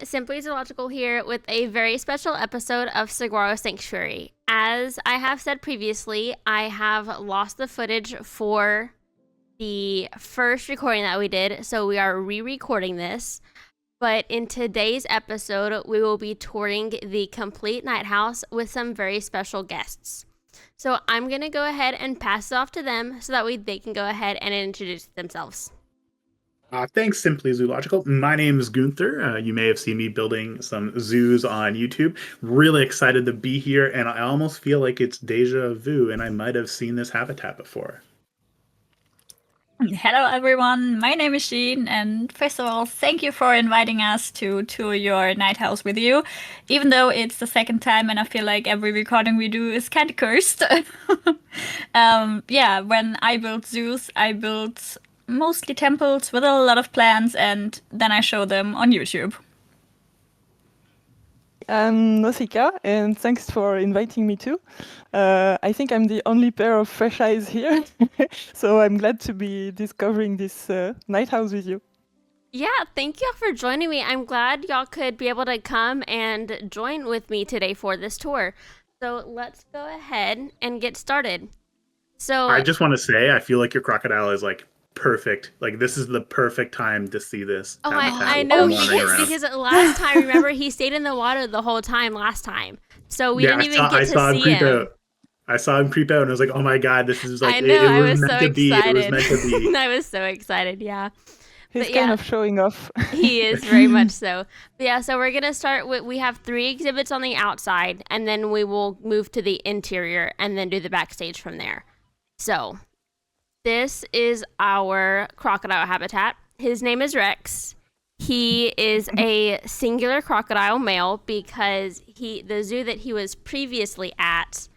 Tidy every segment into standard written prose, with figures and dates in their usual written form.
Simply Zoological here with a very special episode of Saguaro Sanctuary. As I have said previously, I have lost the footage for the first recording that we did, so we are re-recording this. But in today's episode, we will be touring the complete night house with some very special guests. So I'm going to go ahead and pass it off to them so that way they can go ahead and introduce themselves. Thanks, Simply Zoological. My name is Gunther. You may have seen me building some zoos on YouTube. Really excited to be here, and I almost feel like it's deja vu, and I might have seen this habitat before. Hello everyone, my name is Jean, and first of all, thank you for inviting us to tour your night house with you, even though it's the second time and I feel like every recording we do is kind of cursed. When I build zoos, I build mostly temples with a lot of plants, and then I show them on YouTube. I'm Nausicaa, and thanks for inviting me too. I think I'm the only pair of fresh eyes here, so I'm glad to be discovering this night house with you. Yeah, thank y'all for joining me. I'm glad y'all could be able to come and join with me today for this tour. So let's go ahead and get started. So I just want to say, I feel like your crocodile is like perfect. Like this is the perfect time to see this. Oh, habitat I know, wandering around. because last time, remember, he stayed in the water the whole time last time. So we didn't even get to see him. I saw him creep out and I was like, oh my God, this is like, I know, it I was was meant so to be. It was excited. meant to be. I was so excited, yeah. He's But kind yeah. of showing off. He is very much so. But yeah, so we're going to start with, we have 3 exhibits on the outside, and then we will move to the interior and then do the backstage from there. So this is our crocodile habitat. His name is Rex. He is a singular crocodile male because the zoo that he was previously at,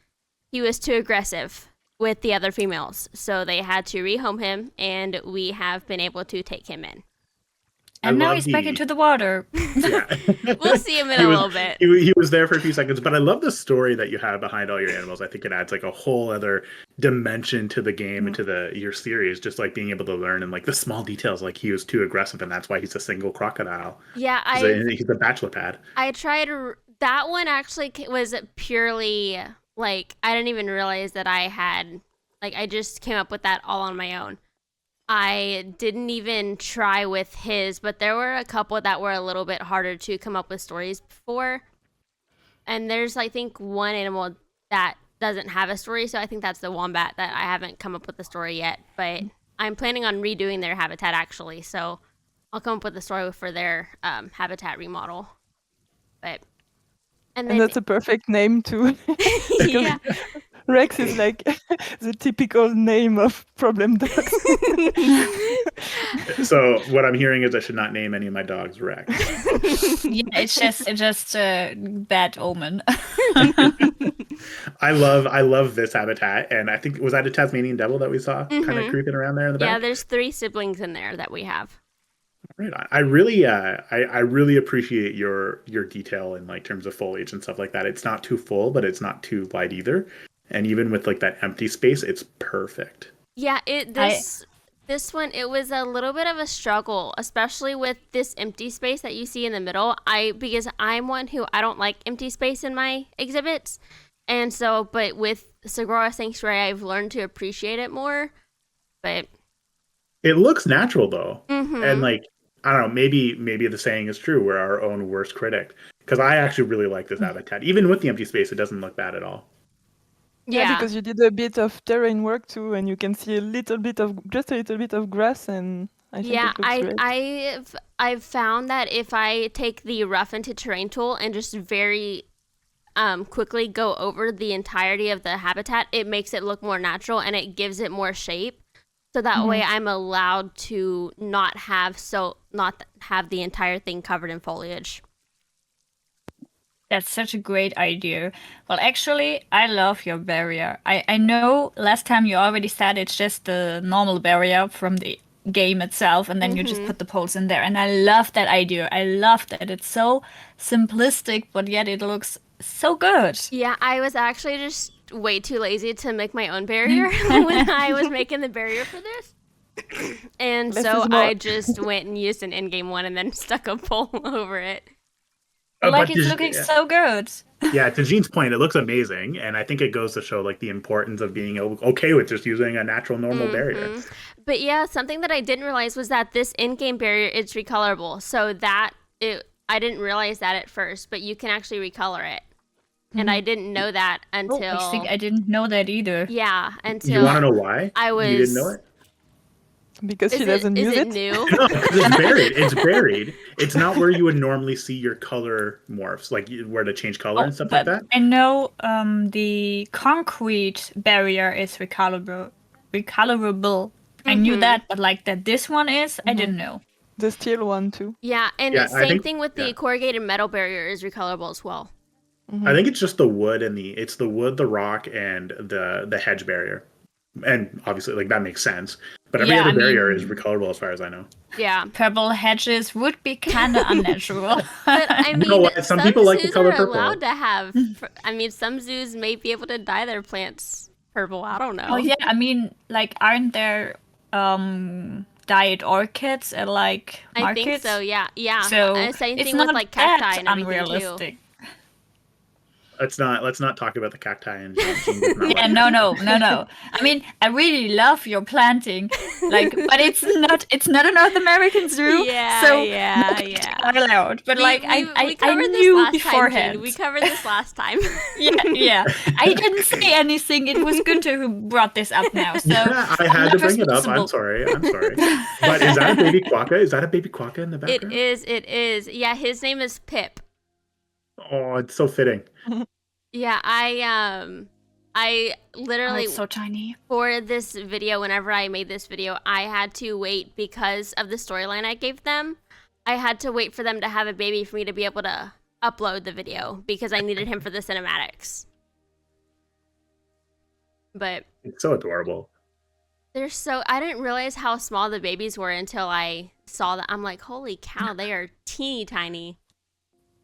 he was too aggressive with the other females. So they had to rehome him, and we have been able to take him in. And now he's back into the water. Yeah. We'll see him in a little bit. He was there for a few seconds, but I love the story that you have behind all your animals. I think it adds like a whole other dimension to the game and to your series, just like being able to learn and like the small details, like he was too aggressive and that's why he's a single crocodile. Yeah, he's a bachelor pad. I tried, that one actually was purely, like, I didn't even realize that I had, like, I just came up with that all on my own. I didn't even try with his, but there were a couple that were a little bit harder to come up with stories for. And there's, I think, one animal that doesn't have a story, so I think that's the wombat that I haven't come up with a story yet. But I'm planning on redoing their habitat, actually, so I'll come up with a story for their habitat remodel. And that's a perfect name too. Yeah. Rex is like the typical name of problem dogs. So what I'm hearing is I should not name any of my dogs Rex. Yeah, it's just a bad omen. I love this habitat, and I think was that a Tasmanian devil that we saw kind of creeping around there in the back. Yeah, there's 3 siblings in there that we have. Right on. I really appreciate your detail in like terms of foliage and stuff like that. It's not too full, but it's not too light either. And even with like that empty space, it's perfect. Yeah, this one, it was a little bit of a struggle, especially with this empty space that you see in the middle. Because I'm one who I don't like empty space in my exhibits. And so, but with Saguaro Sanctuary, I've learned to appreciate it more. But it looks natural though. Mm-hmm. And like, I don't know, maybe the saying is true. We're our own worst critic. Because I actually really like this habitat. Even with the empty space, it doesn't look bad at all. Yeah, because you did a bit of terrain work too, and you can see just a little bit of grass, and I think it looks great. I've found that if I take the rough into terrain tool and just very quickly go over the entirety of the habitat, it makes it look more natural and it gives it more shape. So that way I'm allowed to not have the entire thing covered in foliage. That's such a great idea. Well, actually, I love your barrier. I know last time you already said it's just the normal barrier from the game itself, and then you just put the poles in there. And I love that idea. I love that. It's so simplistic, but yet it looks so good. Yeah, I was actually just way too lazy to make my own barrier when I was making the barrier for this. And so I just went and used an in-game one and then stuck a pole over it. Like But it's looking so good. yeah, to Jean's point, it looks amazing, and I think it goes to show like the importance of being okay with just using a natural, normal barrier. But yeah, something that I didn't realize was that this in-game barrier is recolorable. So I didn't realize that at first, but you can actually recolor it. And I didn't know that until I think I didn't know that either. yeah, You until want to know why? I was You didn't know it? Because Is he doesn't use is it it. new? No, because it's buried. It's buried. It's not where you would normally see your color morphs, like where to change color and stuff like that. I know the concrete barrier is recolorable. I knew that, but like that this one is, I didn't know. The steel one too. Yeah, and Yeah, I same think- thing with the corrugated metal barrier is recolorable as well. I think it's just the wood and it's the wood, the rock, and the hedge barrier, and obviously like that makes sense. But every Yeah, other I barrier mean- is recolorable as far as I know. Yeah. Purple hedges would be kind of unnatural. But I mean, know what? Some people like the zoos color are purple. allowed to have. I mean, some zoos may be able to dye their plants purple. I don't know. Oh yeah, I mean, like, aren't there dyed orchids at like markets? I think so. Yeah, yeah. So Same it's thing not with like cacti that and everything too. unrealistic. Let's not talk about the cacti and Jean does not Yeah, like no. I mean, I really love your planting, like, but it's not a North American zoo, Yeah, so yeah. not allowed. But like, we I covered this knew last beforehand. Time, Jean. We covered this last time. yeah. I didn't say anything. It was Günther who brought this up now. So Yeah, I had to bring it up. I'm sorry. But is that a baby quokka? Is that a baby quokka in the background? It is. Yeah, his name is Pip. Oh, it's so fitting. Yeah, I literally it's so tiny. for this video, whenever I made this video, I had to wait because of the storyline I gave them. I had to wait for them to have a baby for me to be able to upload the video because I needed him for the cinematics. But It's so adorable. I didn't realize how small the babies were until I saw that. I'm like, holy cow, they are teeny tiny.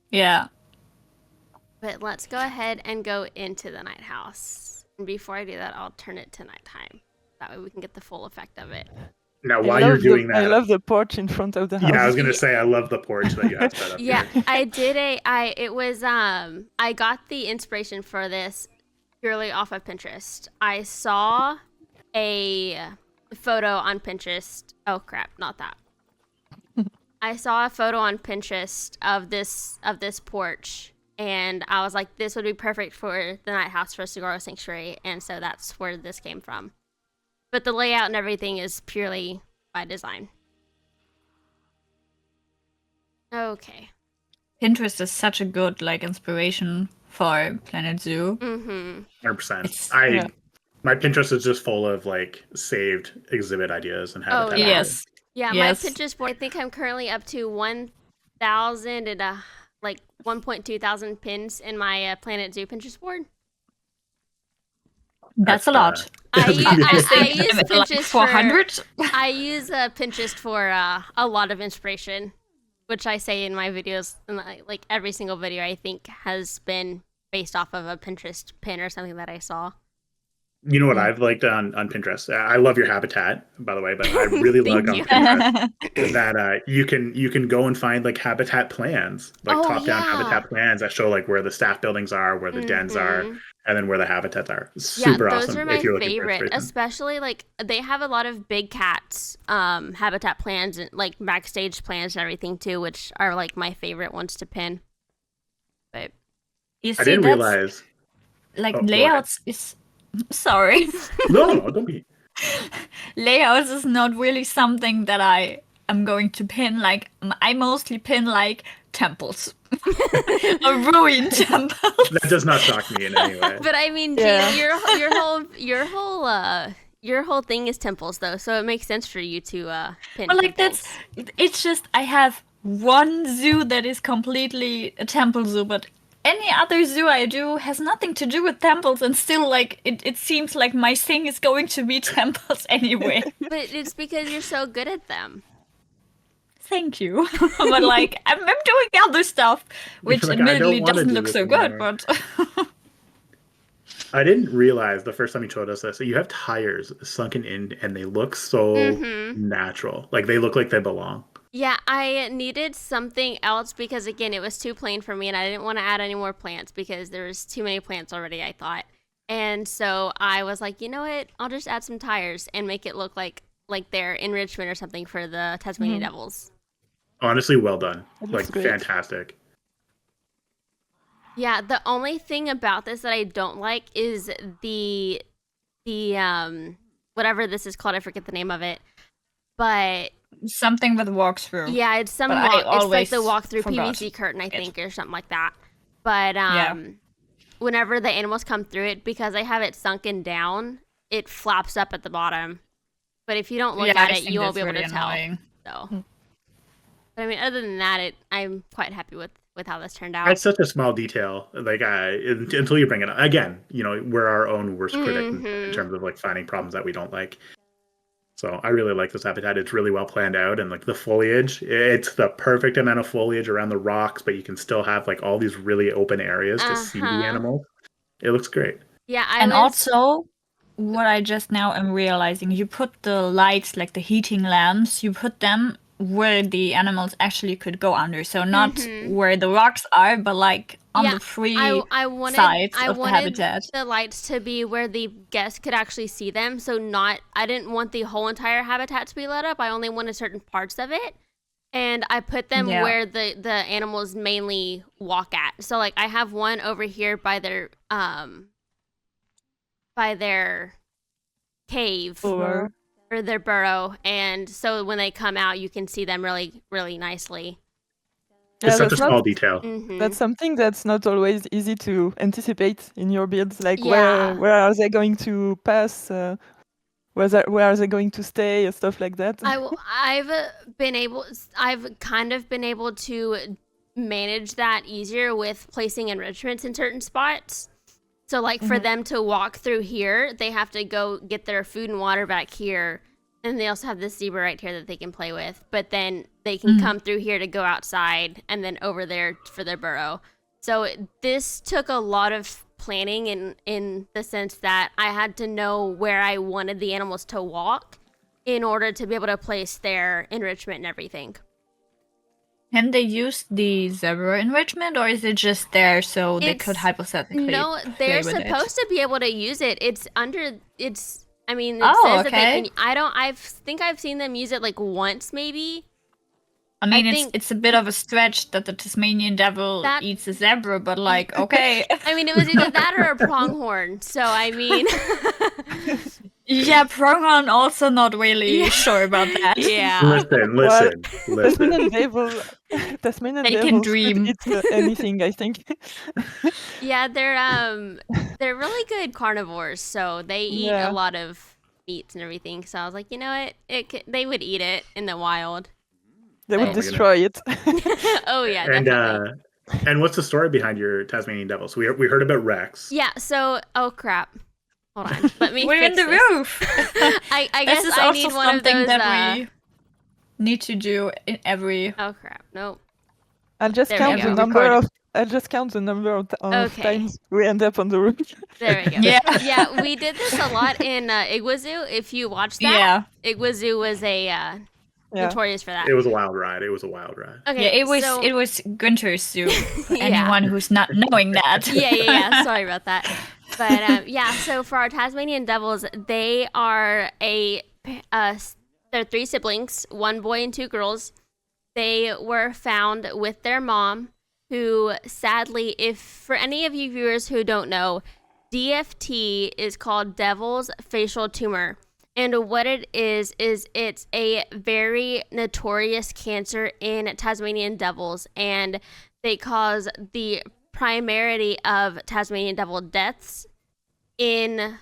Yeah. But let's go ahead and go into the night house. And before I do that, I'll turn it to nighttime. That way we can get the full effect of it. Now, while you're doing that, I love the porch in front of the house. yeah, I was gonna say I love the porch that you have set up. Yeah, here. I got the inspiration for this purely off of Pinterest. I saw a photo on Pinterest. Oh crap, not that. I saw a photo on Pinterest of this porch, and I was like, this would be perfect for the night house for Saguaro Sanctuary, and so that's where this came from. But the layout and everything is purely by design. Okay. Pinterest is such a good like inspiration for Planet Zoo. 100%. My Pinterest is just full of like saved exhibit ideas and habitat. yeah. Yes. Yeah, Yes. my Pinterest board, I think I'm currently up to 1,000 and like 1.2 thousand pins in my Planet Zoo Pinterest board. That's a lot. I use Like Pinterest 400. I use Pinterest for a lot of inspiration, which I say in my videos, and like every single video I think has been based off of a Pinterest pin or something that I saw. You know what I've liked on Pinterest? I love your habitat, by the way, but I really like on you. Pinterest that you can go and find like habitat plans, like Oh, top-down yeah. habitat plans that show like where the staff buildings are, where the dens are, and then where the habitats are. Yeah, Super those awesome are my if you're looking for favorite, inspiration. especially like they have a lot of big cats habitat plans and like backstage plans and everything too, which are like my favorite ones to pin. But You see, I didn't that's, realize. like Oh, go layouts is sorry. No, don't be. Layouts is not really something that I am going to pin. Like I mostly pin like temples or ruined temples. That does not shock me in any way. but I mean, Yeah. Gene, your whole thing is temples though, so it makes sense for you to pin. But like temples. it's just I have one zoo that is completely a temple zoo, but any other zoo I do has nothing to do with temples, and still like it seems like my thing is going to be temples anyway. But it's because you're so good at them. Thank you. But like I'm doing other stuff, which Like, I admittedly don't wanna doesn't do look this so good, anymore. but I didn't realize the first time you showed us this. So you have tires sunken in, and they look so natural. Like they look like they belong. Yeah, I needed something else because again, it was too plain for me, and I didn't want to add any more plants because there was too many plants already, I thought. And so I was like, you know what? I'll just add some tires and make it look like they're enrichment or something for the Tasmanian Devils. Honestly, well done. It Like, looks great. fantastic. Yeah, the only thing about this that I don't like is the whatever this is called, I forget the name of it. But Something with walkthrough. yeah, it's some But I it's like the always walk-through forgot PVC curtain, I it. think, or something like that. But Yeah. whenever the animals come through it, because I have it sunken down, it flaps up at the bottom. But if you don't look Yeah, at I it, think you won't that's be able really to tell. annoying. So, but I mean, other than that, I'm quite happy with how this turned out. That's such a small detail. Like, until you bring it up again, we're our own worst critic in terms of like finding problems that we don't like. So I really like this habitat. It's really well planned out, and like the foliage, it's the perfect amount of foliage around the rocks, but you can still have like all these really open areas to see the animals. It looks great. Yeah, And also, what I just now am realizing, you put the lights, like the heating lamps, you put them where the animals actually could go under. So not where the rocks are, but like on the free I wanted, sides I of the wanted habitat. the lights to be where the guests could actually see them. So I didn't want the whole entire habitat to be lit up. I only wanted certain parts of it. And I put them where the animals mainly walk at. So like I have one over here by their cave Or or their burrow, and so when they come out you can see them really, really nicely. It's such a that's not small detail. that's something that's not always easy to anticipate in your builds. Like Yeah. where are they going to pass? Where are they going to stay? And stuff like that. I've kind of been able to manage that easier with placing enrichments in certain spots. So like for them to walk through here, they have to go get their food and water back here. And they also have this zebra right here that they can play with. But then they can come through here to go outside and then over there for their burrow. So this took a lot of planning in the sense that I had to know where I wanted the animals to walk in order to be able to place their enrichment and everything. Can they use the zebra enrichment, or is it just there so they could hypothetically No, play they're with supposed to be able to use it. I mean, it Oh, says that okay. they can. I think I've seen them use it like once, maybe. I mean, I think- it's a bit of a stretch that the Tasmanian devil That- eats a zebra, but like, okay. I mean, it was either that or a pronghorn. So I mean, Yeah, pronghorn also not really sure about that. yeah, Listen. Tasmanian devil, Tasmanian They can devils dream. could eat anything. I think. yeah. They're really good carnivores. So they eat Yeah. a lot of meats and everything. So I was like, you know what? They would eat it in the wild. They would Oh my destroy it. Oh yeah, And definitely. and what's the story behind your Tasmanian devils? We heard about Rex. Yeah. So, oh crap. Hold on. Let me. We're fix in the this. roof. I This guess is I also need one of something those. that we need to do in every. Oh crap! Nope. I'll just There we count the go. number Recording. of. I'll just count the number of Okay. times we end up on the roof. There we go. Yeah. Yeah, we did this a lot in Iguazu. If you watched that, Yeah. Iguazu was a Yeah. notorious for that. It was a wild ride. Okay, Yeah, so, it was Gunther's zoo. For Yeah. anyone who's not knowing that. yeah. Sorry about that. But yeah, so for our Tasmanian devils, they are they're 3 siblings, 1 boy and 2 girls. They were found with their mom, who sadly, if for any of you viewers who don't know, DFT is called Devil's Facial Tumor. And what it is it's a very notorious cancer in Tasmanian devils, and they cause the primarity of Tasmanian devil deaths in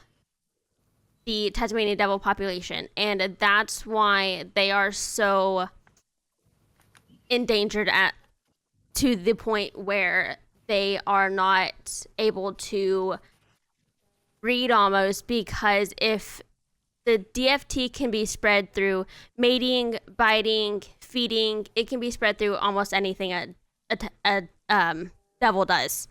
the Tasmanian devil population. And that's why they are so endangered to the point where they are not able to breed almost, because if the DFT can be spread through mating, biting, feeding, it can be spread through almost anything a devil does.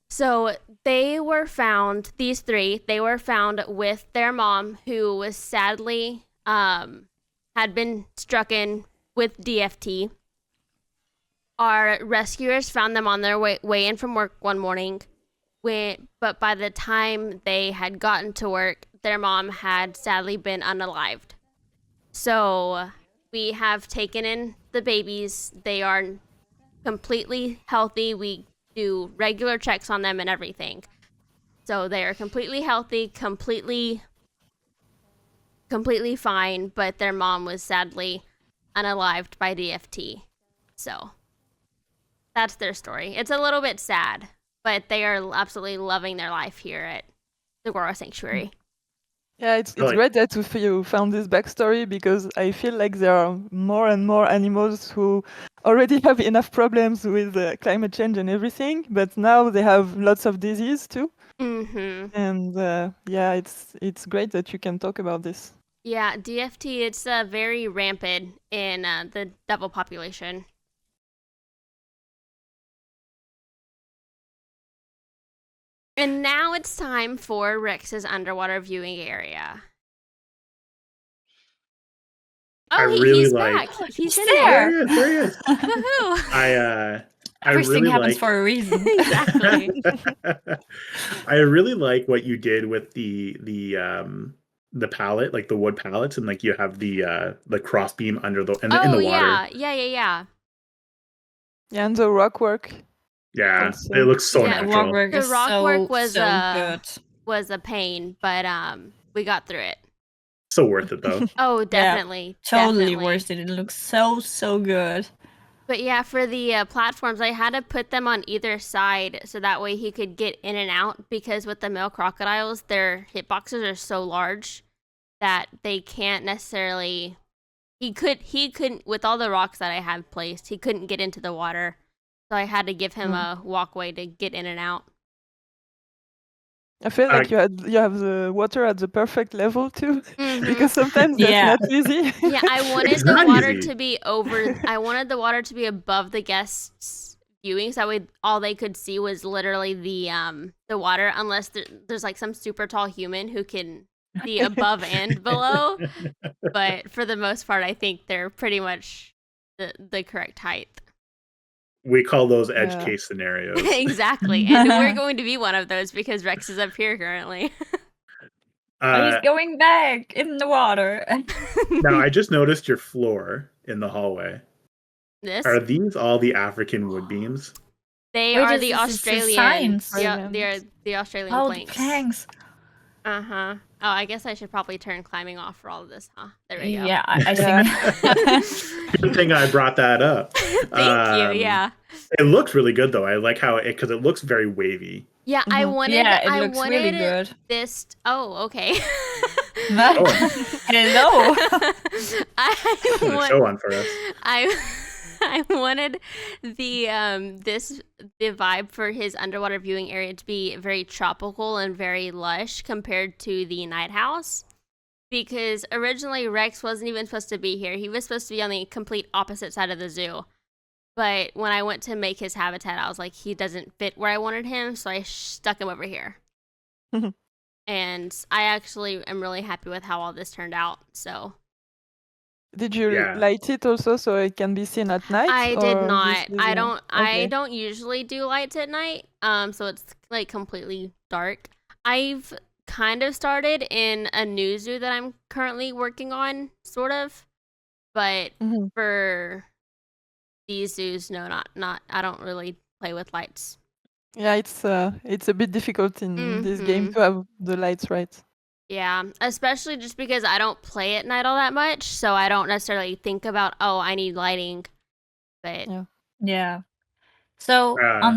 So they were found, these 3, they were found with their mom, who was sadly had been strucken with DFT. Our rescuers found them on their way in from work one morning. But by the time they had gotten to work, their mom had sadly been unalived. So we have taken in the babies. They are completely healthy. We do regular checks on them and everything. So they are completely healthy, completely fine, but their mom was sadly unalived by DFT. So that's their story. It's a little bit sad, but they are absolutely loving their life here at Saguaro Sanctuary. Yeah, it's Really? great that you found this backstory, because I feel like there are more and more animals who already have enough problems with climate change and everything, but now they have lots of disease too. Mm-hmm. And yeah, it's great that you can talk about this. Yeah, DFT, it's very rampant in the devil population. And now it's time for Rex's underwater viewing area. I Oh, really he's like- back. He's in there. there. There he is. Woohoo! I Everything really happens like. for a reason. Exactly. I really like what you did with the pallet, like the wood pallets, and like you have the cross beam under the in the water. Yeah. Yeah, and the rock work. Yeah, Also. it looks so Yeah, The natural. rock work The is rock so, work was, so good. Was a pain, but we got through it. So worth it though. Oh, definitely. Totally definitely. worth it. It looks so, so good. But yeah, for the platforms, I had to put them on either side so that way he could get in and out, because with the male crocodiles, their hitboxes are so large that they can't necessarily. He couldn't, with all the rocks that I had placed, he couldn't get into the water. So I had to give him a walkway to get in and out. I feel like you have the water at the perfect level too, Mhm. because sometimes that's Yeah. not easy. Yeah, I wanted It's the not water easy. to be over. I wanted the water to be above the guests' viewing, so that way all they could see was literally the water, unless there's like some super tall human who can see above and below. But for the most part, I think they're pretty much the correct height. We call those edge Yeah. case scenarios. Exactly, and we're going to be one of those because Rex is up here currently. But he's going back in the water. Now I just noticed your floor in the hallway. This Are these all the African wood beams? they Wait, are this the is the Australian. signs. They're the Australian Oh, the planks. planks. Uh-huh. Oh, I guess I should probably turn climbing off for all of this, huh? There we go. Yeah, I think. Good thing I brought that up. Thank you. Yeah. It looks really good though. I like how because it looks very wavy. Yeah, I wanted. Yeah, it I looks wanted really good. this. Oh, okay. Hello. I Put a want- show on for us. I wanted the the vibe for his underwater viewing area to be very tropical and very lush compared to the night house, because originally Rex wasn't even supposed to be here. He was supposed to be on the complete opposite side of the zoo. But when I went to make his habitat, I was like, he doesn't fit where I wanted him, so I stuck him over here. And I actually am really happy with how all this turned out. So Did you Yeah. light it also so it can be seen at night? I did or not. this is I a- don't. I okay. don't usually do lights at night. So it's like completely dark. I've kind of started in a new zoo that I'm currently working on, sort of. But Mhm. for these zoos, no, not. I don't really play with lights. Yeah, it's a bit difficult in this game Mhm. to have the lights right. Yeah, especially just because I don't play at night all that much, so I don't necessarily think about, oh, I need lighting. But Yeah. Yeah. So Uh. on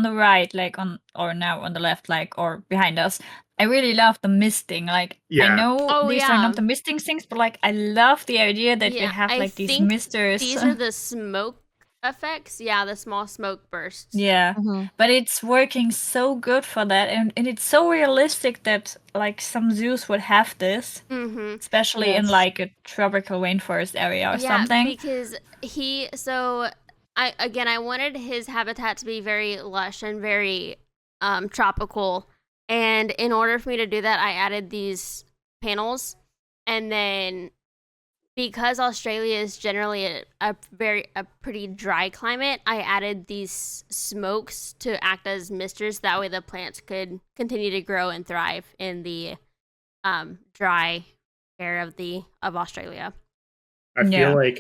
the right, like now on the left, like or behind us, I really love the misting. Like Yeah. I know Oh, these yeah. are not the misting things, but like I love the idea that we Yeah, have I like these think misters. these are the smoke effects. Yeah, the small smoke bursts. Yeah. Mhm. But it's working so good for that, and it's so realistic that like some zoos would have this, Mm-hmm. especially in Yes. like a tropical rainforest area or Yeah, something. because I wanted his habitat to be very lush and very tropical, and in order for me to do that, I added these panels, and then because Australia is generally a pretty dry climate, I added these smokes to act as misters. That way, the plants could continue to grow and thrive in the dry air of Australia. I Yeah. feel like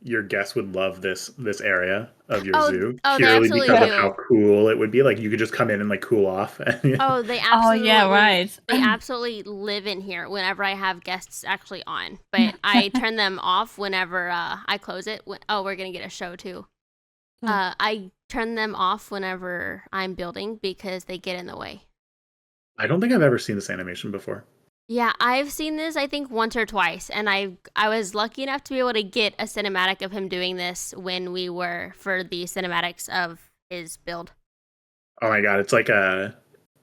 your guests would love this area of your Oh, zoo they purely absolutely because of do. how cool it would be. Like you could just come in and like cool off. Oh, they Oh, absolutely. yeah, right. They absolutely live in here whenever I have guests actually on. But I turn them off whenever I close it. We're gonna get a show too. I turn them off whenever I'm building because they get in the way. I don't think I've ever seen this animation before. Yeah, I've seen this I think once or twice, and I was lucky enough to be able to get a cinematic of him doing this when we were for the cinematics of his build. Oh my god, it's like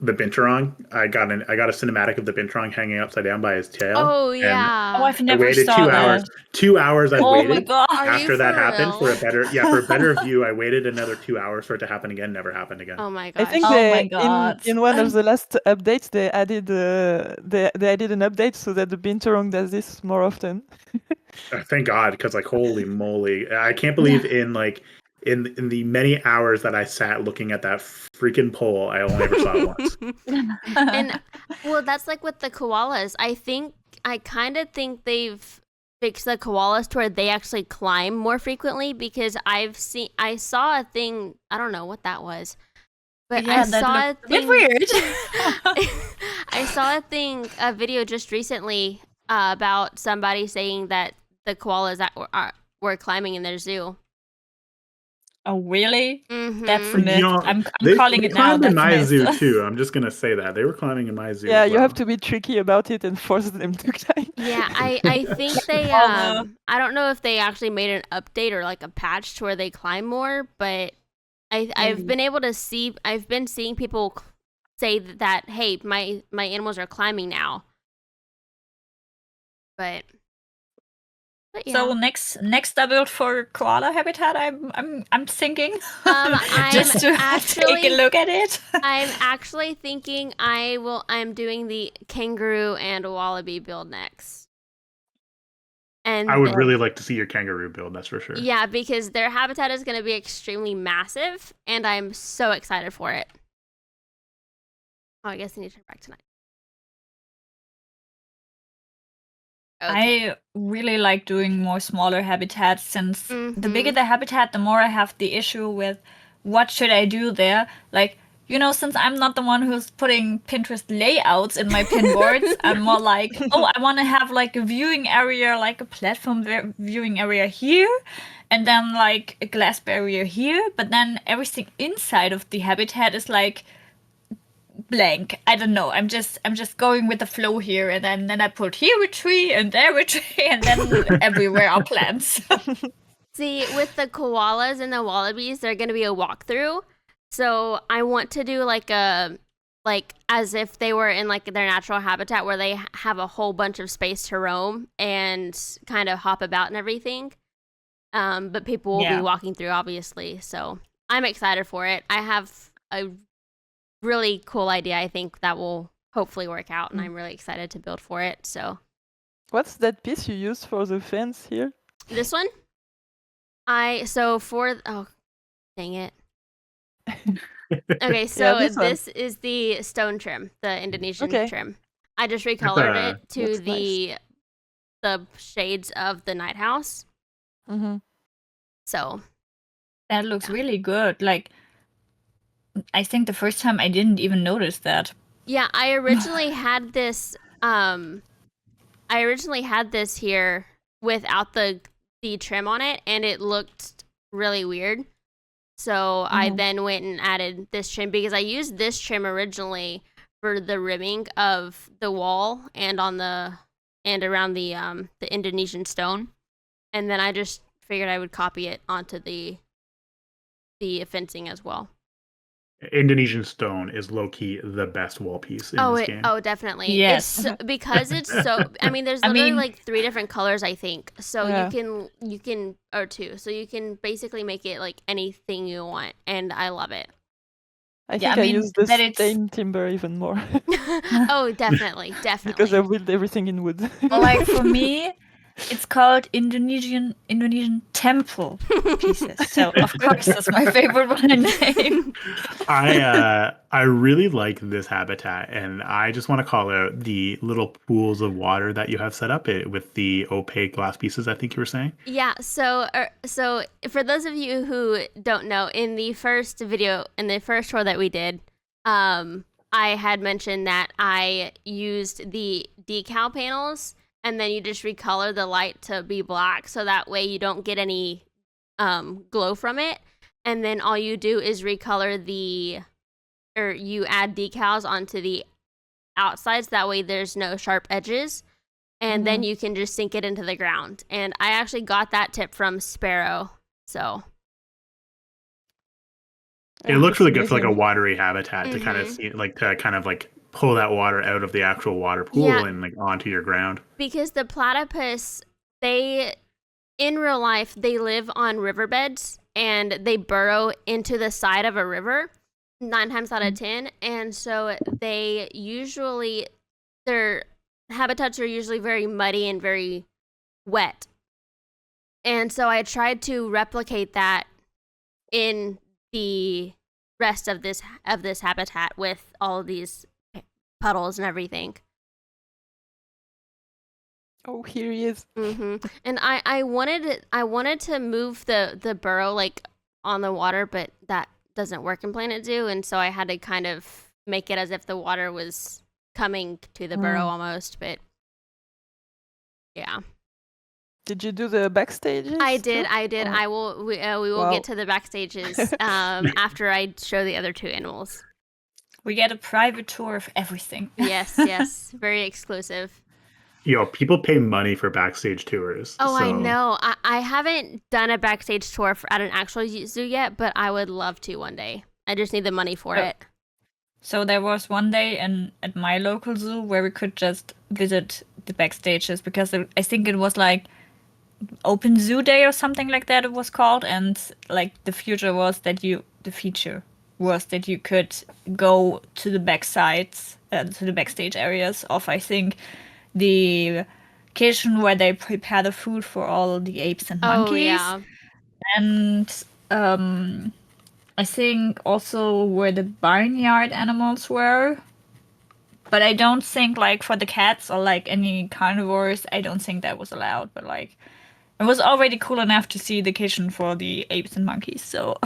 the Binturong. I got a cinematic of the Binturong hanging upside down by his tail. Oh and yeah. Oh, I've I never waited saw 2 that. hours. 2 hours I Oh my waited god. Are you after that for happened for real? a better view. I waited another 2 hours for it to happen again. Never happened again. Oh my I gosh. think Oh they my god. in one of the last updates they added they added an update so that the Binturong does this more often. Thank God, because like holy moly, I can't believe in the many hours that I sat looking at that freaking pole, I only ever saw it once. And well, that's like with the koalas. I kind of think they've fixed the koalas to where they actually climb more frequently because I saw a thing. I don't know what that was, but Yeah, I that saw a looked a bit thing. weird. I saw a video just recently about somebody saying that the koalas that were climbing in their zoo. Oh really? Mhm. That's a myth. You know, I'm they calling it now. climbed in That's a my myth. zoo too. I'm just gonna say that they were climbing in my zoo. Yeah, as you have well. to be tricky about it and force them to climb. Yeah, I think they Although- I don't know if they actually made an update or like a patch to where they climb more, but I've been able to see I've been seeing people say that hey, my animals are climbing now. But yeah. So next I build for koala habitat. I'm thinking I'm just to take actually a look at it. I'm actually thinking I'm doing the kangaroo and wallaby build next. And I would really like to see your kangaroo build. That's for sure. yeah, because their habitat is going to be extremely massive, and I'm so excited for it. Oh, I guess I need to turn back tonight. Okay. I really like doing more smaller habitats since the bigger Mhm. the habitat, the more I have the issue with what should I do there. Like, since I'm not the one who's putting Pinterest layouts in my pin boards, I'm more like, oh, I want to have like a viewing area, like a platform viewing area here, and then like a glass barrier here. But then everything inside of the habitat is like blank. I don't know. I'm just going with the flow here, and then I put here a tree and there a tree, and then everywhere are plants. See, with the koalas and the wallabies, they're going to be a walkthrough. So I want to do like as if they were in like their natural habitat where they have a whole bunch of space to roam and kind of hop about and everything. But people will be walking through, obviously. So I'm excited for it. I have a really cool idea. I think that will hopefully work out, and I'm really excited to build for it. So What's that piece you used for the fence here? this one, oh, dang it. Okay, so this one. this is the stone trim, the Indonesian Okay. trim. I just recolored it to Looks nice. the shades of the night house. Mm-hmm. So That looks really good. Like, I think the first time I didn't even notice that. yeah, I originally had this here without the trim on it, and it looked really weird. So I then went and added this trim because I used this trim originally for the rimming of the wall and around the Indonesian stone, and then I just figured I would copy it onto the fencing as well. Indonesian stone is low key the best wall piece in this game. Oh, definitely. Yes. It's because it's so. I mean, there's literally like 3 different colors, I think. So Yeah. you can or 2. So you can basically make it like anything you want, and I love it. I Yeah, think I I mean, use the that it's- stained timber even more Oh, definitely. because I build everything in wood. Well, like for me, It's called Indonesian temple pieces. So of course that's my favorite one in name. I really like this habitat, and I just want to call out the little pools of water that you have set up it with the opaque glass pieces. I think you were saying. Yeah, so for those of you who don't know, in the first video, in the first tour that we did, I had mentioned that I used the decal panels, and then you just recolor the light to be black, so that way you don't get any glow from it. And then all you do is recolor or you add decals onto the outsides. That way there's no sharp edges. And then you can just sink it into the ground. And I actually got that tip from Sparrow. So It looks really good for like a watery habitat to kind of see, like to kind of like pull that water out of the actual water pool and like onto your ground. Because the platypus, in real life, they live on riverbeds and they burrow into the side of a river 9 times out of 10. And so their habitats are usually very muddy and very wet. And so I tried to replicate that in the rest of this habitat with all of these puddles and everything. Oh, here he is. And I wanted to move the burrow like on the water, but that doesn't work in Planet Zoo, and so I had to kind of make it as if the water was coming to the burrow almost. But yeah. Did you do the backstages? I did. Or... We will get to the backstages after I show the other 2 animals. We get a private tour of everything. Yes, very exclusive. Yo, people pay money for backstage tours. Oh, so. I know. I haven't done a backstage tour at an actual zoo yet, but I would love to one day. I just need the money for it. So there was one day at my local zoo where we could just visit the backstages because I think it was like Open Zoo Day or something like that it was called, and like the feature was that you could go to the backsides, to the backstage areas of, I think, the kitchen where they prepare the food for all the apes and monkeys. Oh, yeah. And I think also where the barnyard animals were. But I don't think like for the cats or like any carnivores, I don't think that was allowed. But like it was already cool enough to see the kitchen for the apes and monkeys. So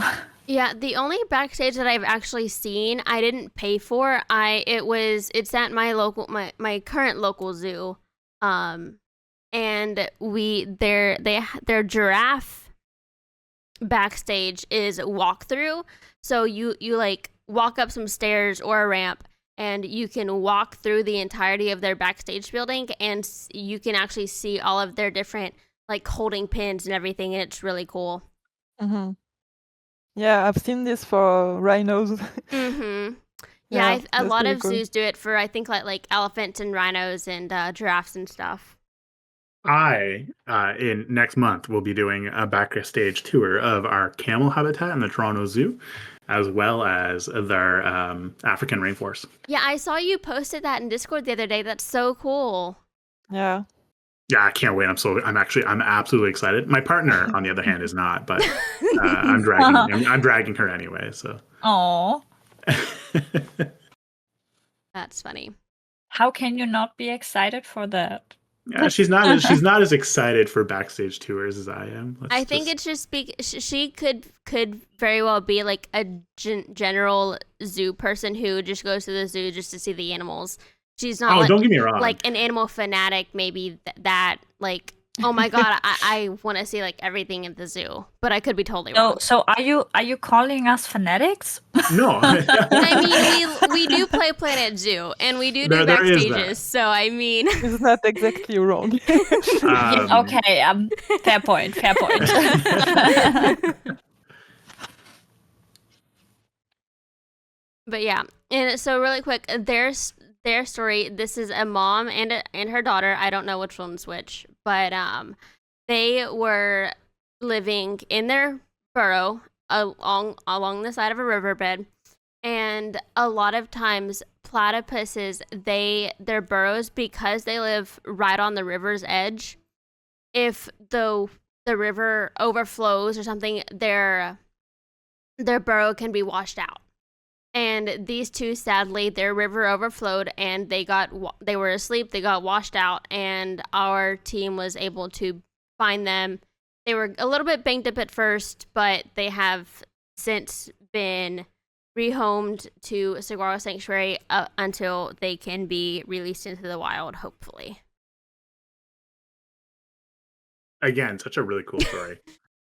yeah, the only backstage that I've actually seen, I didn't pay for. It's at my current local zoo, and their giraffe backstage is walkthrough. So you like walk up some stairs or a ramp, and you can walk through the entirety of their backstage building, and you can actually see all of their different like holding pins and everything, and it's really cool. Yeah, I've seen this for rhinos. Yeah, a lot of zoos do it for, I think, like elephants and rhinos and giraffes and stuff. In next month, will be doing a backstage tour of our camel habitat in the Toronto Zoo, as well as their African rainforest. Yeah, I saw you posted that in Discord the other day. That's so cool. Yeah. Yeah, I can't wait. I'm absolutely excited. My partner, on the other hand, is not, but I'm dragging her anyway. So. Aww. That's funny. How can you not be excited for that? Yeah, she's not as excited for backstage tours as I am. I think it's just she could very well be like a general zoo person who just goes to the zoo just to see the animals. She's not. Oh, don't get me wrong. Like an animal fanatic, maybe that like. Oh my god, I want to see like everything at the zoo, but I could be totally wrong. So are you calling us fanatics? No. I mean, we do play Planet Zoo, and we do backstages. So I mean, it's not exactly wrong. Okay. Fair point. But yeah, and so really quick, their story. This is a mom and her daughter. I don't know which one's which, but they were living in their burrow along the side of a riverbed, and a lot of times platypuses their burrows, because they live right on the river's edge, if the river overflows or something, their burrow can be washed out. And these two, sadly, their river overflowed and they were asleep, they got washed out, and our team was able to find them. They were a little bit banged up at first, but they have since been rehomed to Saguaro Sanctuary until they can be released into the wild, hopefully. Again, such a really cool story.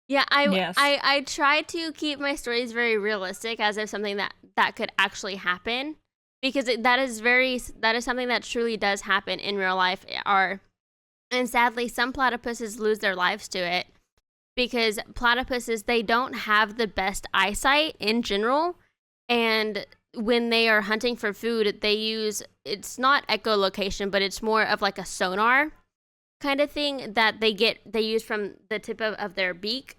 Yeah, Yes. I try to keep my stories very realistic, as if something that could actually happen, because that is something that truly does happen in real life. And sadly, some platypuses lose their lives to it, because platypuses, they don't have the best eyesight in general, and when they are hunting for food, they use, it's not echolocation, but it's more of like a sonar kind of thing that they use from the tip of their beak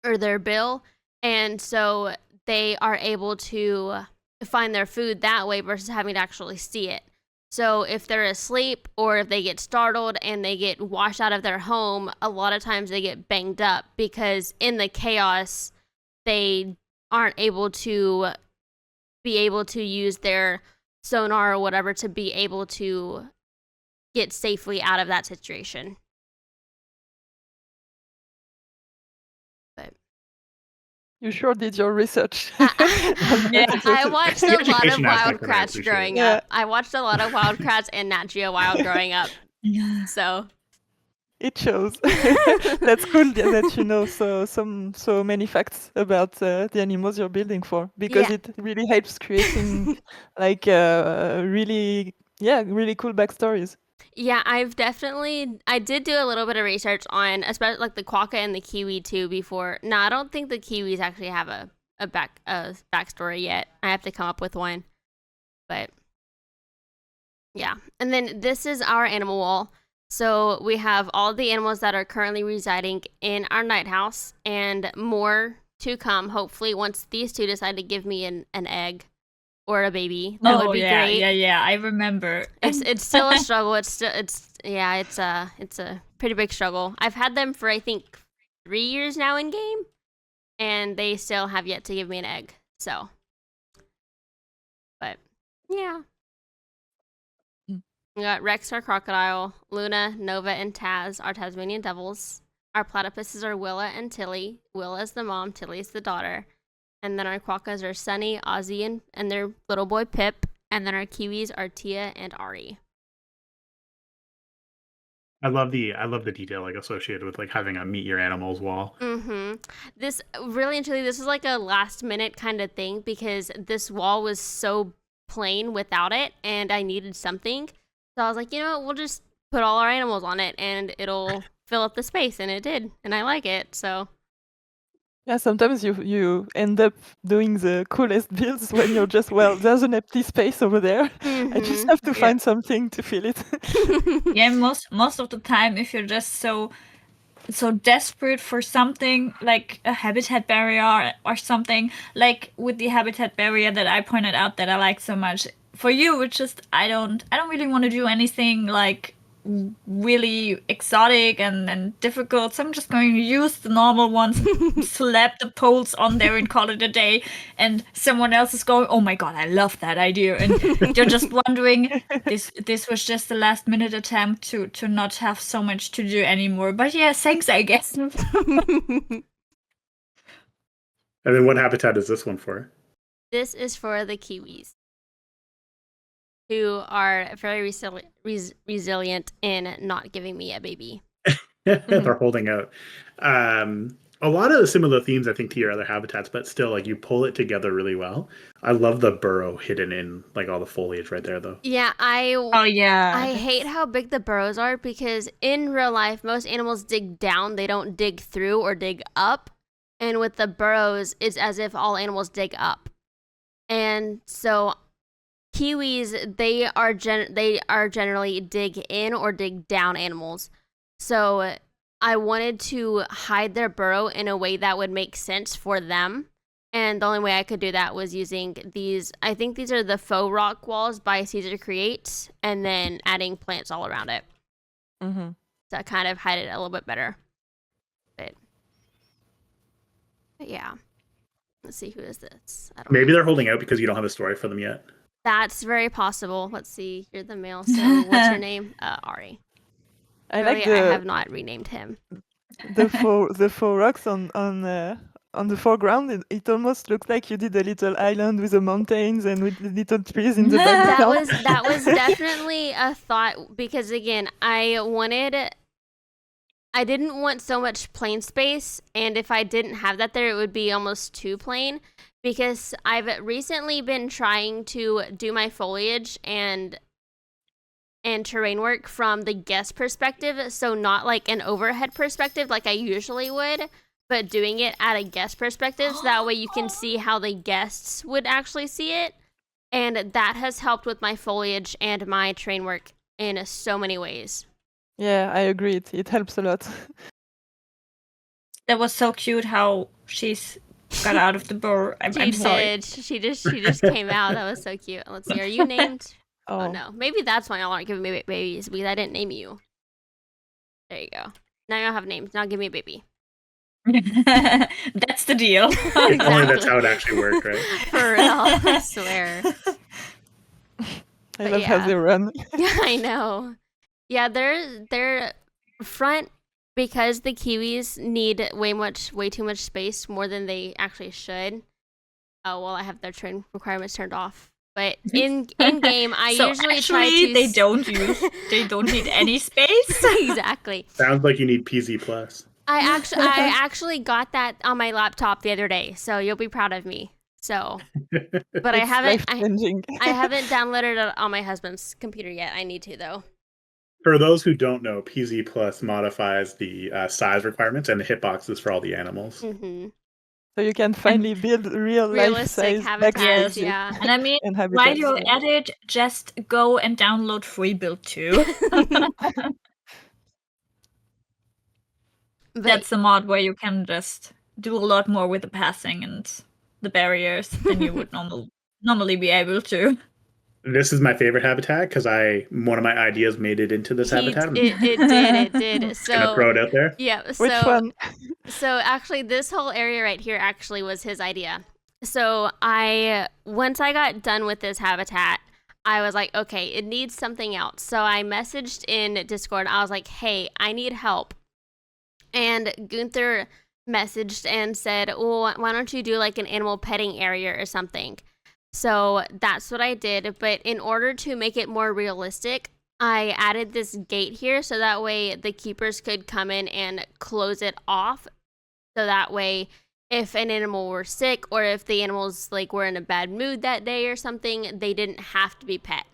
or their bill, and so they are able to find their food that way versus having to actually see it. So if they're asleep or if they get startled and they get washed out of their home, a lot of times they get banged up because in the chaos they aren't able to use their sonar or whatever to be able to get safely out of that situation. But You sure did your research. I watched a lot of education aspect that I Wildcrats appreciate. growing Yeah. up. I watched a lot of Wildcrats and Nat Geo Wild growing up. So It shows. That's cool that you know so many facts about the animals you're building for, because Yeah. it really helps creating like really cool backstories. yeah, I did do a little bit of research on, especially like the quokka and the kiwi too before. No, I don't think the kiwis actually have a backstory yet. I have to come up with one. But yeah. And then this is our animal wall. So we have all the animals that are currently residing in our night house, and more to come, hopefully, once these two decide to give me an egg or a baby. That would be yeah, great. Yeah, I remember. It's still a struggle. It's a pretty big struggle. I've had them for, I think, 3 years now in game, and they still have yet to give me an egg. So, but yeah. We got Rex, our crocodile, Luna, Nova, and Taz, our Tasmanian devils. Our platypuses are Willa and Tilly. Willa's the mom, Tilly's the daughter. And then our quokkas are Sunny, Ozzy, and their little boy Pip. And then our kiwis are Tia and Ari. I love the detail like associated with like having a meet your animals wall. This really and truly, this was like a last minute kind of thing because this wall was so plain without it, and I needed something. So I was like, we'll just put all our animals on it, and it'll fill up the space, and it did, and I like it. So Yeah, sometimes you end up doing the coolest builds when you're just, well, there's an empty space over there. I just have to find something to fill it. Yeah, most of the time, if you're just so desperate for something like a habitat barrier or something, like with the habitat barrier that I pointed out that I like so much, for you it's just I don't really want to do anything like really exotic and difficult, so I'm just going to use the normal ones, slap the poles on there and call it a day. And someone else is going, oh my god, I love that idea, and you're just wondering, this was just a last minute attempt to not have so much to do anymore. But yeah, thanks, I guess. And then what habitat is this one for? This is for the kiwis, who are very resilient in not giving me a baby. They're holding out. A lot of similar themes, I think, to your other habitats, but still, like, you pull it together really well. I love the burrow hidden in like all the foliage right there, though. Yeah, Oh yeah. I hate how big the burrows are, because in real life, most animals dig down. They don't dig through or dig up. And with the burrows, it's as if all animals dig up. And so kiwis, they are generally dig in or dig down animals. So I wanted to hide their burrow in a way that would make sense for them. And the only way I could do that was using these. I think these are the faux rock walls by Caesar Creates, and then adding plants all around it. to kind of hide it a little bit better. But yeah. Let's see, who is this? I don't Maybe know. they're holding out because you don't have a story for them yet. That's very possible. Let's see. You're the male. So what's your name? Ari. I Really, like I have not renamed him. the four rocks on the foreground. It almost looks like you did a little island with the mountains and with the little trees in the background. That was definitely a thought, because again, I didn't want so much plain space, and if I didn't have that there, it would be almost too plain, because I've recently been trying to do my foliage and terrain work from the guest perspective, so not like an overhead perspective like I usually would, but doing it at a guest perspective, so that way you can see how the guests would actually see it, and that has helped with my foliage and my terrain work in so many ways. Yeah, I agree. It helps a lot. That was so cute how she's got out of the burr. I'm She sorry. did. She just came out. That was so cute. Let's see. Are you named? Oh no. Maybe that's why y'all aren't giving me babies, because I didn't name you. There you go. Now y'all have names. Now give me a baby. That's the deal. If only that's how it actually worked, right? For real. I swear. I love how they run. Yeah, I know. Yeah, they're front, because the kiwis need way too much space, more than they actually should. Oh well, I have their train requirements turned off. But in game, I usually try to. They don't need any space. Exactly. Sounds like you need PZ plus. I actually got that on my laptop the other day, so you'll be proud of me. So, but I haven't downloaded it on my husband's computer yet. I need to though. For those who don't know, PZ Plus modifies the size requirements and the hitboxes for all the animals. Mm-hmm. So you can finally build realistic size habitats. Yeah, and I mean, while you're at it, just go and download Free Build 2. That's a mod where you can just do a lot more with the passing and the barriers than you would normally be able to. This is my favorite habitat because one of my ideas made it into this habitat. It did. So gonna throw it out there. Yeah. So, which one? So actually, this whole area right here actually was his idea. So once I got done with this habitat, I was like, okay, it needs something else. So I messaged in Discord. I was like, hey, I need help. And Gunther messaged and said, well, why don't you do like an animal petting area or something? So that's what I did. But in order to make it more realistic, I added this gate here, so that way the keepers could come in and close it off. So that way, if an animal were sick, or if the animals like were in a bad mood that day or something, they didn't have to be pet.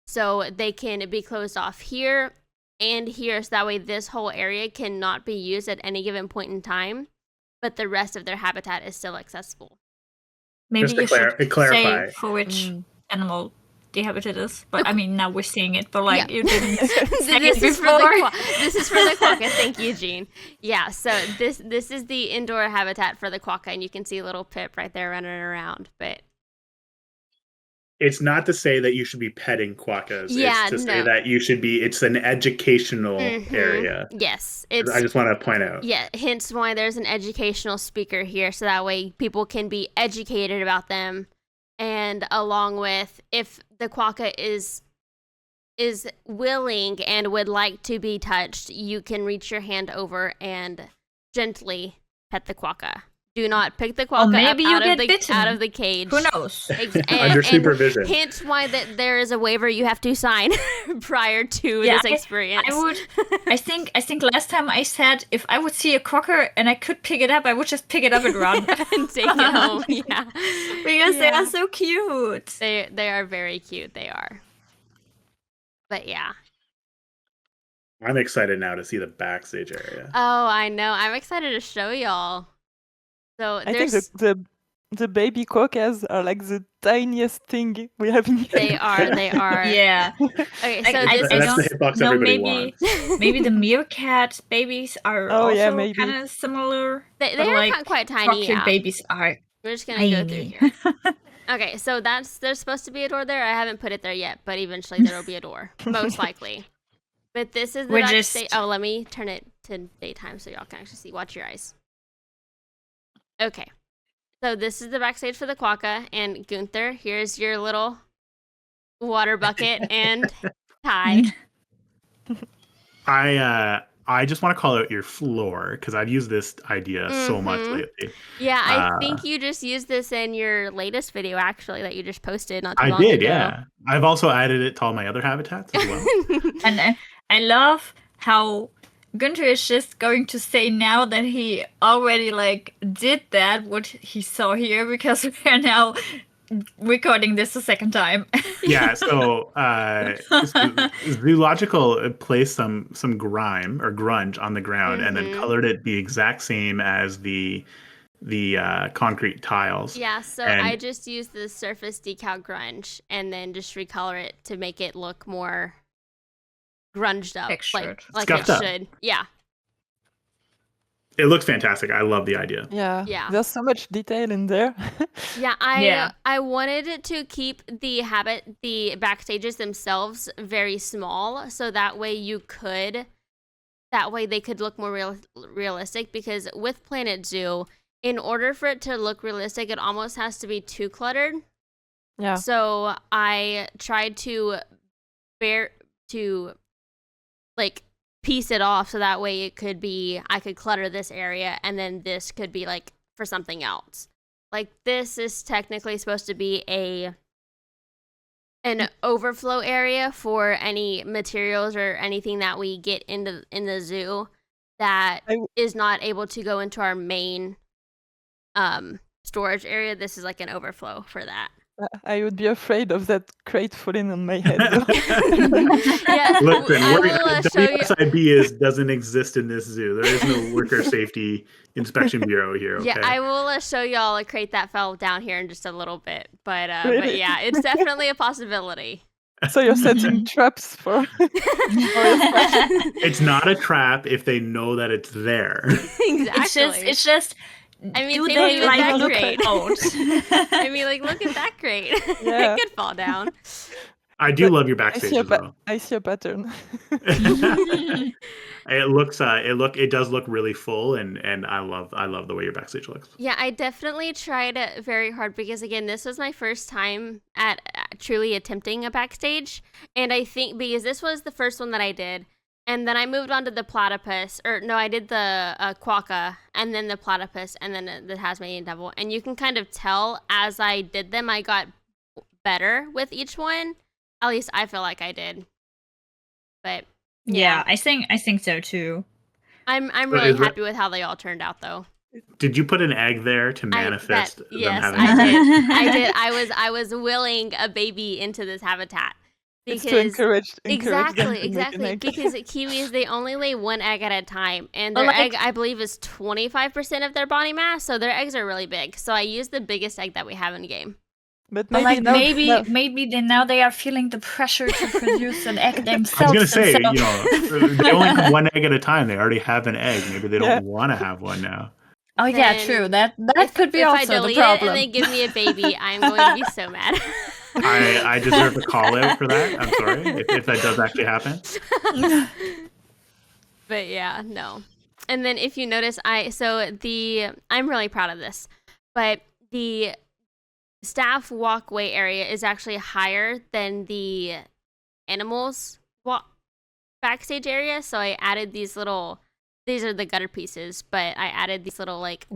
So they can be closed off here and here, so that way this whole area cannot be used at any given point in time, but the rest of their habitat is still accessible. Maybe you should clarify say for which animal the habitat is. But I mean, now we're seeing it, but like you didn't say it before. This is for the quokka. Thank you, Jean. Yeah, so this is the indoor habitat for the quokka, and you can see little Pip right there running around. But it's not to say that you should be petting quokkas. Yeah, it's to say that it's an educational area. Yes. I just want to point out. Yeah, hence why there's an educational speaker here, so that way people can be educated about them. And along with, if the quokka is willing and would like to be touched, you can reach your hand over and gently pet the quokka. Do not pick the quokka up out of the cage. Who knows? Under supervision. Hence why that there is a waiver you have to sign prior to this experience. I think last time I said if I would see a quokka and I could pick it up, I would just pick it up and run and take it home. Yeah, because they are so cute. They are very cute. They are. But yeah. I'm excited now to see the backstage area. Oh, I know. I'm excited to show y'all. So I think the baby quokkas are like the tiniest thing we have in here. They are. Yeah. Okay, so that's the hitbox everybody wants. Maybe the meerkat babies are also kind of similar. They are like, quite tiny. Yeah. Babies are. We're just gonna go through here. Okay, so there's supposed to be a door there. I haven't put it there yet, but eventually there will be a door, most likely. But this is the We're backstage. just- Oh, let me turn it to daytime so y'all can actually see. Watch your eyes. Okay. So this is the backstage for the Quokka. And Gunther, here's your little water bucket and tie. I just want to call out your floor because I've used this idea so much lately. Yeah, I think you just used this in your latest video, actually, that you just posted not too I long did, ago. yeah. I've also added it to all my other habitats as well. And I love how Günther is just going to say now that he already like did that, what he saw here, because we are now recording this a second time. Yeah, so Zoological placed some grime or grunge on the ground and then colored it the exact same as the concrete tiles. Yeah, so And- I just used the surface decal grunge and then just recolor it to make it look more grunged up, Textured. like Scuffed it up. should. Yeah. It looks fantastic. I love the idea. Yeah. Yeah. There's so much detail in there. Yeah, Yeah. I wanted it to keep the backstages themselves very small, so that way they could look more realistic. Because with Planet Zoo, in order for it to look realistic, it almost has to be too cluttered. Yeah. So I tried to like piece it off so that way I could clutter this area and then this could be like for something else. Like this is technically supposed to be an overflow area for any materials or anything that we get in the zoo that is not able to go into our main storage area. This is like an overflow for that. I would be afraid of that crate falling on my head. though. Yeah, Listen, I will show you. WSIB doesn't exist in this zoo. There is no Worker Safety Inspection Bureau here. Okay? Yeah, I will show y'all a crate that fell down here in just a little bit. But Really? yeah, it's definitely a possibility. So you're setting traps for. It's not a trap if they know that it's there. Exactly. It's just. I mean, do same they with like that look crate. out? I mean, like, look at that crate. Yeah. It could fall down. I do love your I see a backstages though. I see a pattern. It does look really full, and I love the way your backstage looks. Yeah, I definitely tried very hard because, again, this was my first time at truly attempting a backstage. And I think because this was the first one that I did, and then I moved on to the platypus, or no, I did the quokka, and then the platypus, and then the Tasmanian devil. And you can kind of tell as I did them, I got better with each one. At least I feel like I did. But Yeah, I think so too. I'm But really is it- happy with how they all turned out, though. Did you put an egg there to manifest them Yes, having? I did. I did. I was willing a baby into this habitat It's because to encourage them exactly, to make an exactly. egg. Because kiwis, they only lay one egg at a time, and But their like- egg, I believe, is 25% of their body mass. So their eggs are really big. So I used the biggest egg that we have in the game. But But maybe like now, maybe now they are feeling the pressure to produce an egg I themselves. was gonna say, and so- you know, they only have one egg at a time. They already have an egg. Maybe they Yeah. don't want to have one now. Oh yeah, Then true. That could be if I also the delete it problem. and they give me a baby, I'm going to be so mad. I deserve a call out for that. I'm sorry if that does actually happen. But yeah, no. And then if you notice, I'm really proud of this, but the staff walkway area is actually higher than the animals backstage area. So I added these are the gutter pieces, but I added these little like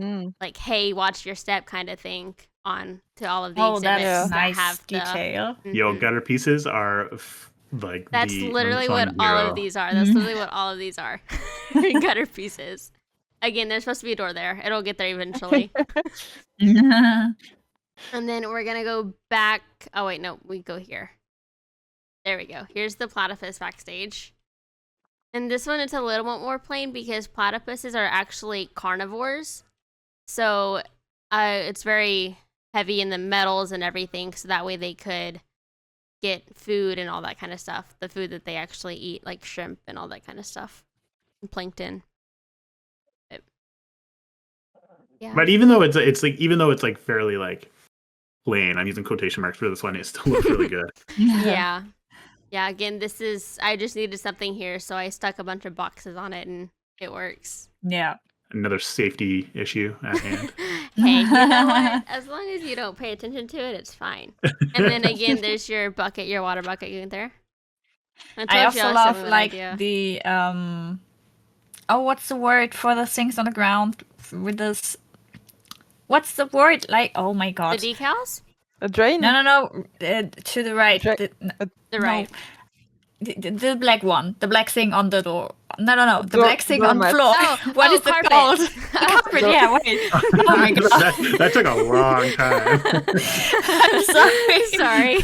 hey, watch your step kind of thing on to all of the Oh, exhibits that's that nice have the detail. Yo, Mhm. gutter pieces are like That's the literally what unsung all hero. of these are. That's literally what all of these are. Gutter pieces. Again, there's supposed to be a door there. It'll get there eventually. And then we're going to go back. Oh, wait, no, we go here. There we go. Here's the platypus backstage. And this one, it's a little bit more plain because platypuses are actually carnivores. So it's very heavy in the metals and everything. So that way they could get food and all that kind of stuff. The food that they actually eat, like shrimp and all that kind of stuff. And plankton. But, yeah. But even though it's like fairly like plain, I'm using quotation marks for this one. It still looks really good. Yeah. Yeah, again, I just needed something here, so I stuck a bunch of boxes on it and it works. Yeah. Another safety issue at hand. Hey, you know what? As long as you don't pay attention to it, it's fine. And then again, there's your bucket, your water bucket, Gunther. I also love like idea. the what's the word for the things on the ground with this? What's the word? Like, oh my god. The decals? A drain? No. To the right. The right. The black one. The black thing on the door. No. The Door- black thing on the doormat. floor. Oh, What is carpet. it called? The carpet, yeah, wait. Oh my god. that took a long time. I'm sorry. Sorry.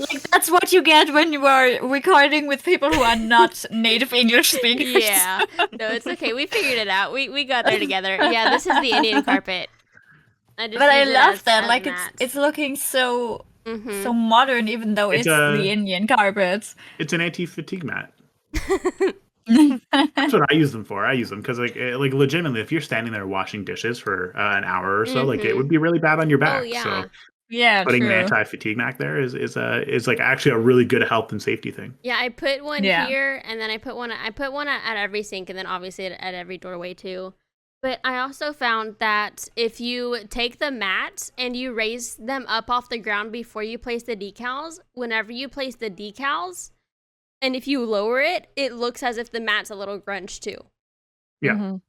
Like, that's what you get when you are recording with people who are not native English speakers. Yeah. No, it's okay. We figured it out. We got there together. Yeah, this is the Indian carpet. But I love that. As Like, mats. it's looking so Mhm. so modern, even though it's the Indian carpet. It's an anti-fatigue mat. That's what I use them for. I use them because, like legitimately, if you're standing there washing dishes for an hour or so, like it would be really bad on your back. Oh, yeah. So Yeah, putting true. an anti-fatigue mat there is like actually a really good health and safety thing. Yeah, I put one Yeah. here, and then I put one at every sink, and then obviously at every doorway too. But I also found that if you take the mats and you raise them up off the ground before you place the decals, whenever you place the decals, and if you lower it, it looks as if the mat's a little grunge too. Yeah. Mhm.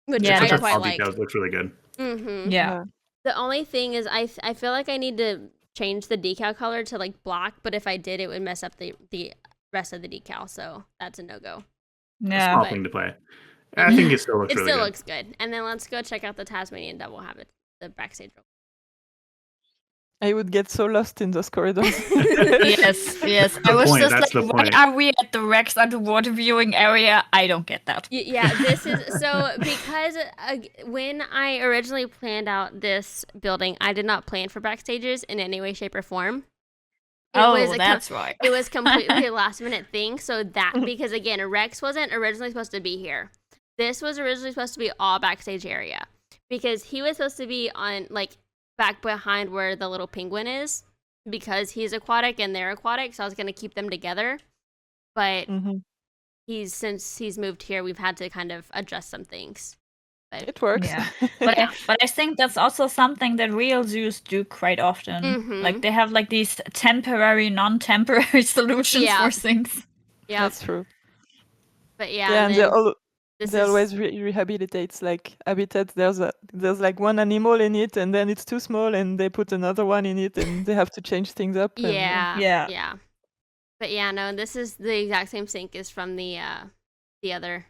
Which Yeah, Such I a quite small like. details looks really good. Mm-hmm. Yeah. The only thing is I feel like I need to change the decal color to like black, but if I did, it would mess up the rest of the decal, so that's a no-go. Yeah. Small But- thing to play. I think it still looks It really still good. looks good. And then let's go check out the Tasmanian Devil Habit, the backstage. I would get so lost in those corridors. Yes. I was point, just that's like, the why point. are we at the Rex underwater viewing area? I don't get that. Yeah, this is so because when I originally planned out this building, I did not plan for backstages in any way, shape, or form. That's right. It was completely a last minute thing. So that because again, Rex wasn't originally supposed to be here. This was originally supposed to be all backstage area because he was supposed to be on like back behind where the little penguin is because he's aquatic and they're aquatic. So I was gonna keep them together, but Mhm. since he's moved here, we've had to kind of adjust some things. But It works. Yeah. But I think that's also something that real zoos do quite often. Mhm. Like they have like these temporary, non-temporary solutions Yeah. for things. yeah, That's true. but yeah, Yeah, and and then this they is always rehabilitates like habitat. There's like one animal in it, and then it's too small, and they put another one in it, and they have to change things up. And, yeah. But yeah, no, this is the exact same sink as from the other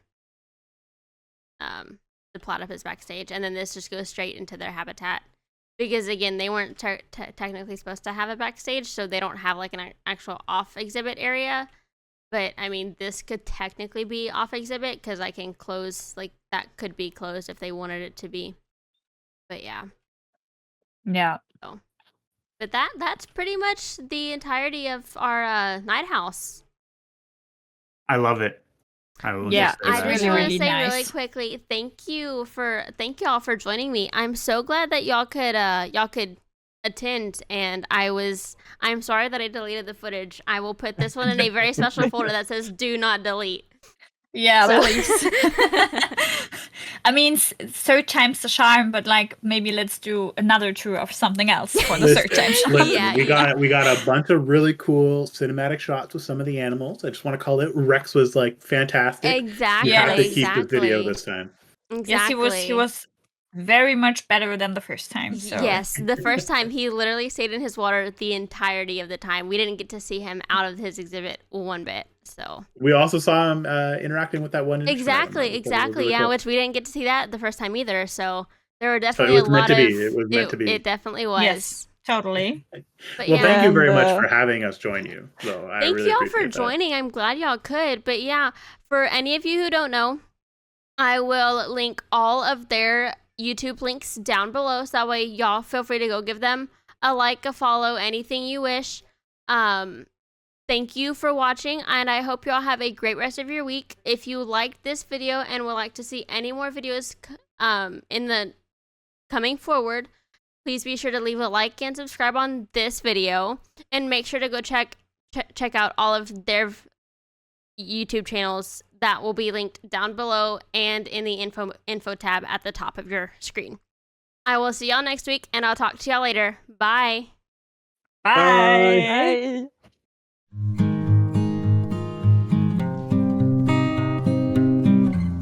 the platypus backstage, and then this just goes straight into their habitat because again they weren't technically supposed to have a backstage, so they don't have like an actual off exhibit area. But I mean, this could technically be off exhibit because I can close like that could be closed if they wanted it to be. But yeah. Yeah. But that's pretty much the entirety of our night house. I love it. I will Yeah, just say I that. just really, want to really say really nice. quickly, thank y'all for joining me. I'm so glad that y'all could attend, and I'm sorry that I deleted the footage. I will put this one in a very special folder that says "Do not delete." Yeah, So- please. I mean, third time's the charm, but like maybe let's do another tour of something else for the third time charm. Listen, Yeah, we got a bunch of really cool cinematic shots with some of the animals. I just want to call it Rex was like fantastic. Exactly. You have to Yeah, keep this video this time. Exactly. Yes, he was very much better than the first time. So. Yes, the first time he literally stayed in his water the entirety of the time. We didn't get to see him out of his exhibit one bit. So We also saw him interacting with that one. exactly, Really yeah, cool. which we didn't get to see that the first time either. So there were So definitely it was a meant lot to of. be. It was meant to be. It definitely was. Yes, totally. But Well, yeah. thank you very And, much for having us join you. So I Thank really y'all for appreciate that. joining. I'm glad y'all could. But yeah, for any of you who don't know, I will link all of their YouTube links down below. So that way y'all feel free to go give them a like, a follow, anything you wish. Thank you for watching, and I hope y'all have a great rest of your week. If you liked this video and would like to see any more videos in the coming forward, please be sure to leave a like and subscribe on this video, and make sure to go check check out all of their YouTube channels. That will be linked down below and in the info tab at the top of your screen. I will see y'all next week, and I'll talk to y'all later. Bye. Bye. Bye.